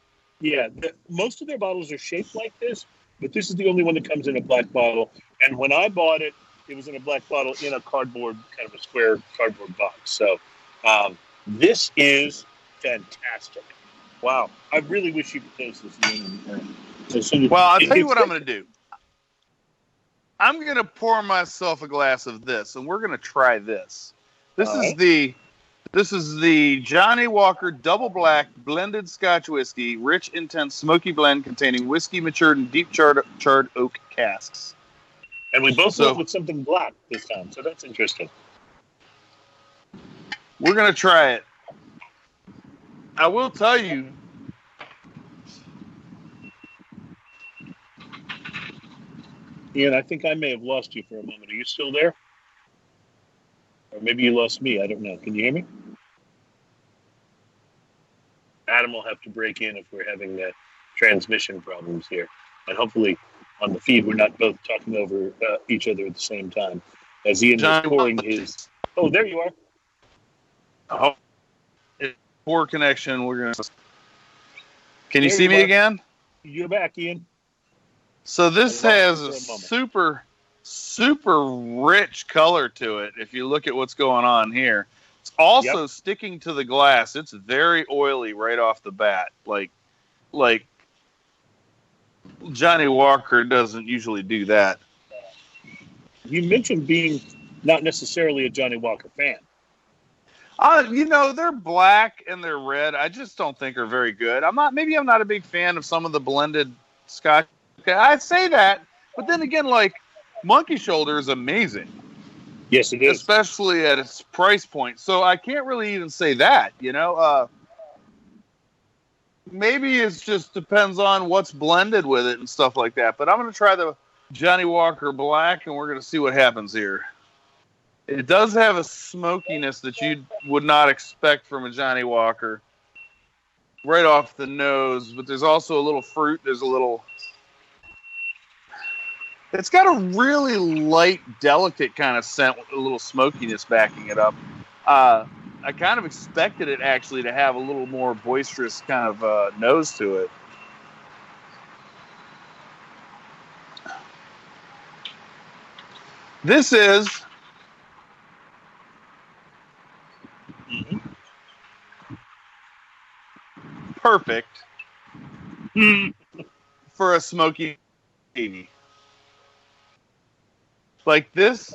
Yeah, most of their bottles are shaped like this, but this is the only one that comes in a black bottle. And when I bought it, it was in a black bottle in a cardboard, kind of a square cardboard box. So this is fantastic. Wow. I really wish you could taste this. Well, I'll tell you what I'm going to do. I'm going to pour myself a glass of this, and we're going to try this. This is the Johnny Walker Double Black Blended Scotch Whiskey, rich, intense, smoky blend containing whiskey matured in deep charred oak casks. And we both went with something black this time, so that's interesting. We're going to try it. I will tell you, Ian, I think I may have lost you for a moment. Are you still there? Or maybe you lost me. I don't know. Can you hear me? Adam will have to break in if we're having transmission problems here. And hopefully on the feed, we're not both talking over each other at the same time. As Ian is pouring his... Oh, there you are. Oh, poor connection. We're going to... Can you see me again? You're back, Ian. So this has a super, super rich color to it. If you look at what's going on here, it's also sticking to the glass. It's very oily right off the bat. Like Johnny Walker doesn't usually do that. You mentioned being not necessarily a Johnny Walker fan. They're black and they're red. I just don't think are very good. I'm not a big fan of some of the blended Scotch. I'd say that, but then again, like Monkey Shoulder is amazing. Yes, it is, especially at its price point. So I can't really even say that. Maybe it just depends on what's blended with it and stuff like that. But I'm going to try the Johnny Walker Black, and we're going to see what happens here. It does have a smokiness that you would not expect from a Johnny Walker right off the nose, but there's also a little fruit. It's got a really light, delicate kind of scent with a little smokiness backing it up. I kind of expected it actually to have a little more boisterous kind of nose to it. This is perfect for a smoky martini. Like this,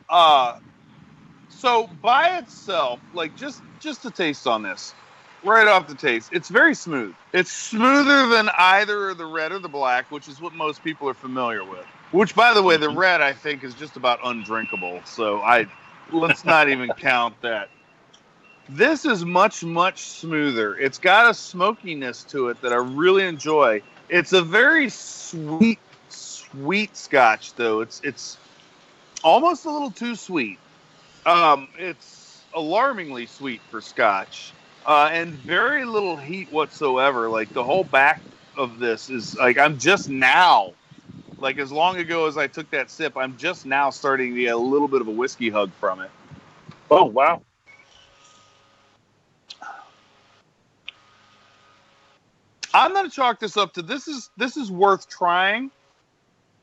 so by itself, like just a taste on this, right off the taste, it's very smooth. It's smoother than either the red or the black, which is what most people are familiar with. Which, by the way, the red I think is just about undrinkable. So let's not even count that. This is much, much smoother. It's got a smokiness to it that I really enjoy. It's a very sweet Scotch, though. It's almost a little too sweet. It's alarmingly sweet for Scotch, and very little heat whatsoever. Like the whole back of this is like I'm just now, like as long ago as I took that sip, I'm just now starting to get a little bit of a whiskey hug from it. Oh wow! I'm going to chalk this up to this is worth trying.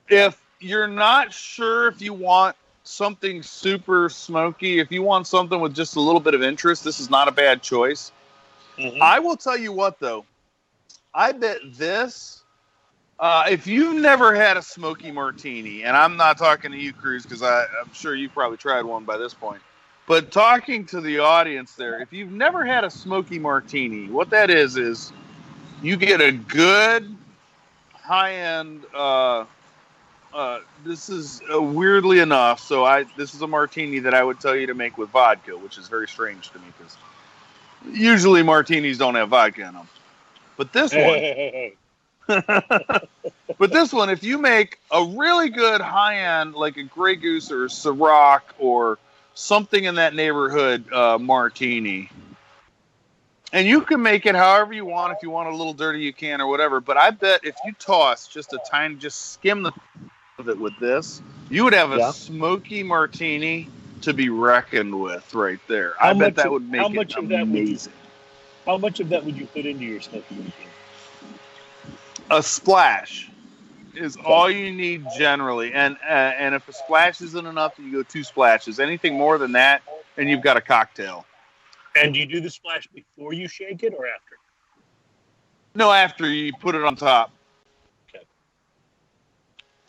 If you're not sure if you want something super smoky, if you want something with just a little bit of interest, this is not a bad choice. Mm-hmm. I will tell you what, though. I bet this, if you've never had a smoky martini, and I'm not talking to you, Cruze, because I'm sure you've probably tried one by this point, but talking to the audience there, if you've never had a smoky martini, what that is you get a good high-end, this is weirdly enough, this is a martini that I would tell you to make with vodka, which is very strange to me because usually martinis don't have vodka in them. But this one, if you make a really good high-end, like a Grey Goose or a Ciroc or something in that neighborhood martini, and you can make it however you want. If you want a little dirty, you can or whatever. But I bet if you toss just a tiny, just skim the of it with this, you would have a smoky martini to be reckoned with right there. I bet that would make it amazing. How much of that would you put into your smoky martini? A splash is all you need generally, and if a splash isn't enough, you go 2 splashes. Anything more than that, and you've got a cocktail. And do you do the splash before you shake it or after? No, after you put it on top. Okay.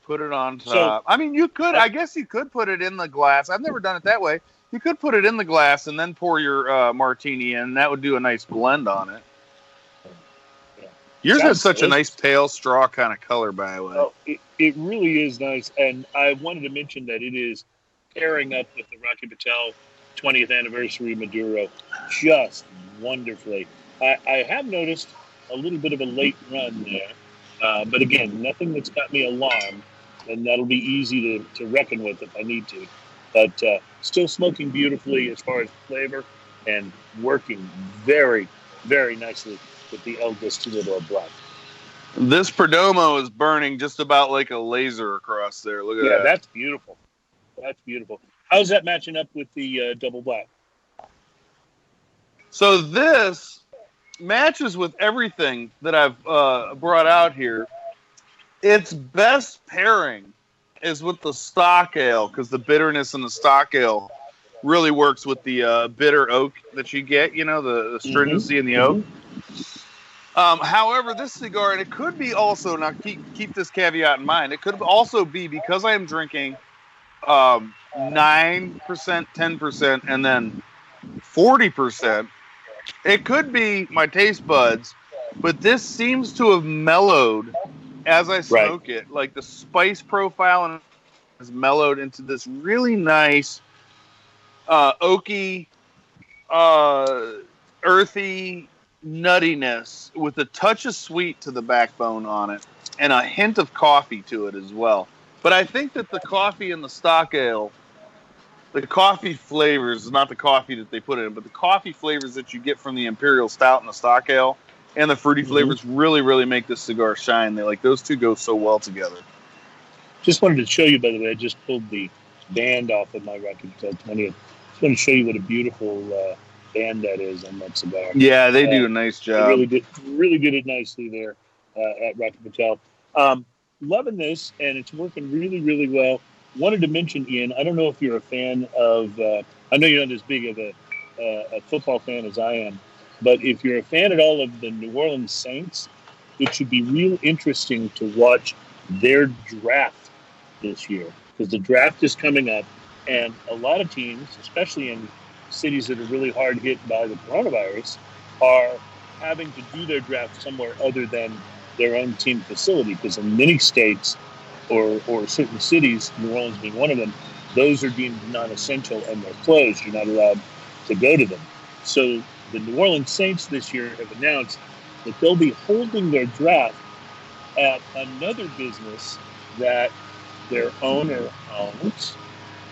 Put it on top. I mean, you could. I guess you could put it in the glass. I've never done it that way. You could put it in the glass and then pour your martini in. That would do a nice blend on it. Yeah. Yours has such a nice pale straw kind of color, by the way. Oh, it really is nice. And I wanted to mention that it is pairing up with the Rocky Patel 20th anniversary Maduro just wonderfully. I have noticed a little bit of a late run there, but again, nothing that's got me alarmed, and that'll be easy to reckon with if I need to. But still smoking beautifully as far as flavor and working very, very nicely with the El Destillado Black. This Perdomo is burning just about like a laser across there. Look at that. Yeah, that's beautiful. That's beautiful. How's that matching up with the double black? So this matches with everything that I've brought out here. Its best pairing is with the stock ale because the bitterness in the stock ale really works with the bitter oak that you get, the stringency in the oak. However, this cigar, and it could be also, now keep this caveat in mind, it could also be because I am drinking 9%, 10%, and then 40%. It could be my taste buds, but this seems to have mellowed as I smoke it. Like the spice profile has mellowed into this really nice, oaky, earthy nuttiness with a touch of sweet to the backbone on it and a hint of coffee to it as well. But I think that the coffee in the stock ale, the coffee flavors, not the coffee that they put in, but the coffee flavors that you get from the Imperial Stout and the stock ale and the fruity flavors really, really make this cigar shine. They like those two go so well together. Just wanted to show you, by the way, I just pulled the band off of my Rocky Patel 20th. Just want to show you what a beautiful band that is on that cigar. Yeah, they do a nice job. They really did it nicely there at Rocky Patel. Loving this, and it's working really, really well. Wanted to mention, Ian, I don't know if you're a fan of, I know you're not as big of a football fan as I am, but if you're a fan at all of the New Orleans Saints, it should be real interesting to watch their draft this year, because the draft is coming up, and a lot of teams, especially in cities that are really hard hit by the coronavirus, are having to do their draft somewhere other than their own team facility, because in many states or certain cities, New Orleans being one of them, those are deemed non-essential and they're closed. You're not allowed to go to them. So the New Orleans Saints this year have announced that they'll be holding their draft at another business that their owner owns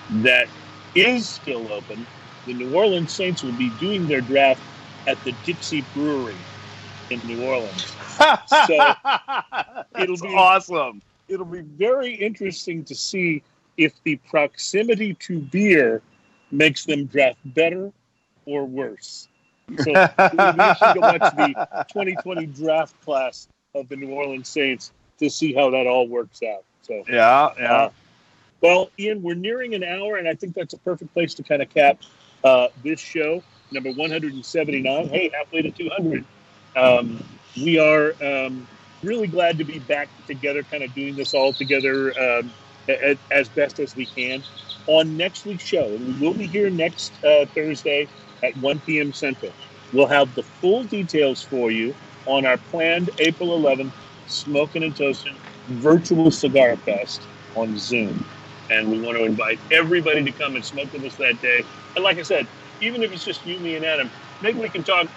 that is still open. The New Orleans Saints will be doing their draft at the Dixie Brewery in New Orleans. So it'll be awesome. It'll be very interesting to see if the proximity to beer makes them draft better or worse. So it'll be interesting to watch the 2020 draft class of the New Orleans Saints to see how that all works out. So yeah. Well, Ian, we're nearing an hour, and I think that's a perfect place to kind of cap this show, number 179. Hey, halfway to 200. We are really glad to be back together, kind of doing this all together as best as we can. On next week's show, and we will be here next Thursday at 1 p.m. Central. We'll have the full details for you on our planned April 11th Smoking and Toasting virtual cigar fest on Zoom. And we want to invite everybody to come and smoke with us that day. And like I said, even if it's just you, me, and Adam, maybe we can talk,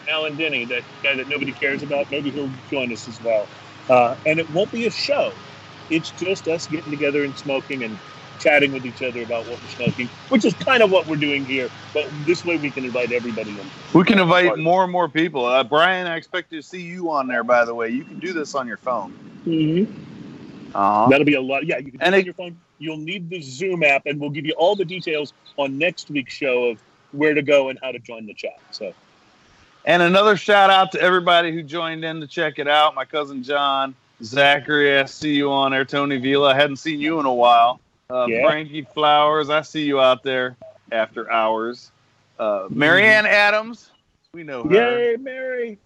Alan Denny, that guy that nobody cares about. Maybe he'll join us as well. And it won't be a show. It's just us getting together and smoking and chatting with each other about what we're smoking, which is kind of what we're doing here. But this way we can invite everybody in. We can invite more and more people. Brian, I expect to see you on there, by the way. You can do this on your phone. Mm-hmm. That'll be a lot. Yeah, you can do it on your phone. You'll need the Zoom app, and we'll give you all the details on next week's show of where to go and how to join the chat. So, and another shout out to everybody who joined in to check it out. My cousin John, Zachary, I see you on there. Tony Vila, I hadn't seen you in a while. Frankie Flowers, I see you out there after hours. Marianne Adams, we know her. Yay, Mary!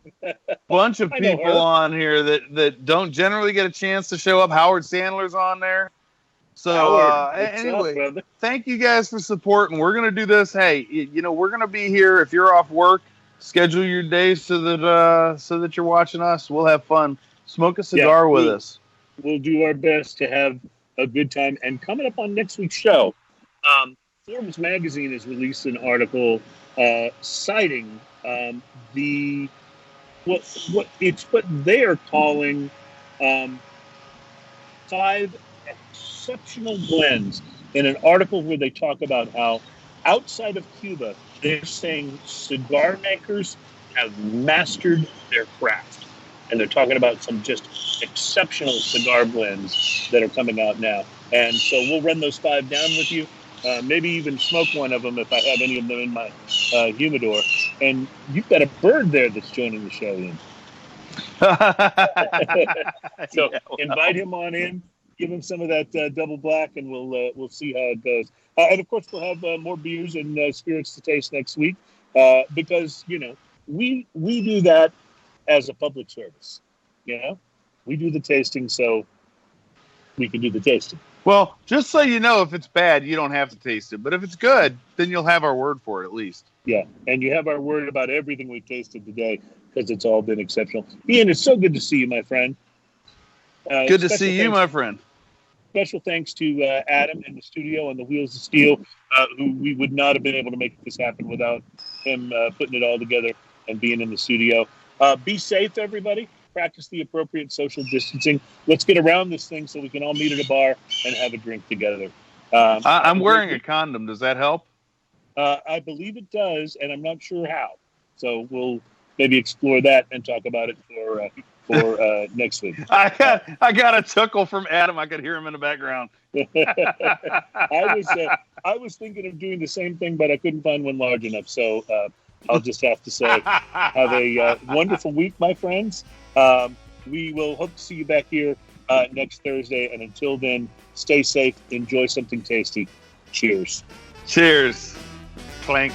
Bunch of people on here that don't generally get a chance to show up. Howard Sandler's on there. So anyway, thank you guys for supporting. We're going to do this. Hey, we're going to be here. If you're off work, schedule your days so that you're watching us. We'll have fun. Smoke a cigar with us. We'll do our best to have a good time. And coming up on next week's show, Forbes magazine has released an article citing what they are calling 5 exceptional blends, in an article where they talk about how outside of Cuba, they're saying cigar makers have mastered their craft. And they're talking about some just exceptional cigar blends that are coming out now. And so we'll run those 5 down with you. Maybe even smoke one of them if I have any of them in my humidor. And you've got a bird there that's joining the show, Ian. So invite him on in. Give him some of that double black, and we'll see how it goes. And of course, we'll have more beers and spirits to taste next week because we do that as a public service. We do the tasting so we can do the tasting. Well, just so you know, if it's bad, you don't have to taste it. But if it's good, then you'll have our word for it at least. Yeah, and you have our word about everything we've tasted today because it's all been exceptional. Ian, it's so good to see you, my friend. Good to see you, my friend. Special thanks to Adam in the studio on the Wheels of Steel, who we would not have been able to make this happen without him putting it all together and being in the studio. Be safe, everybody. Practice the appropriate social distancing. Let's get around this thing so we can all meet at a bar and have a drink together. I'm wearing a condom. Does that help? I believe it does, and I'm not sure how. So we'll maybe explore that and talk about it for next week. I got a chuckle from Adam. I could hear him in the background. I was thinking of doing the same thing, but I couldn't find one large enough. So I'll just have to say, have a wonderful week, my friends. We will hope to see you back here next Thursday. And until then, stay safe. Enjoy something tasty. Cheers. Cheers. Clank.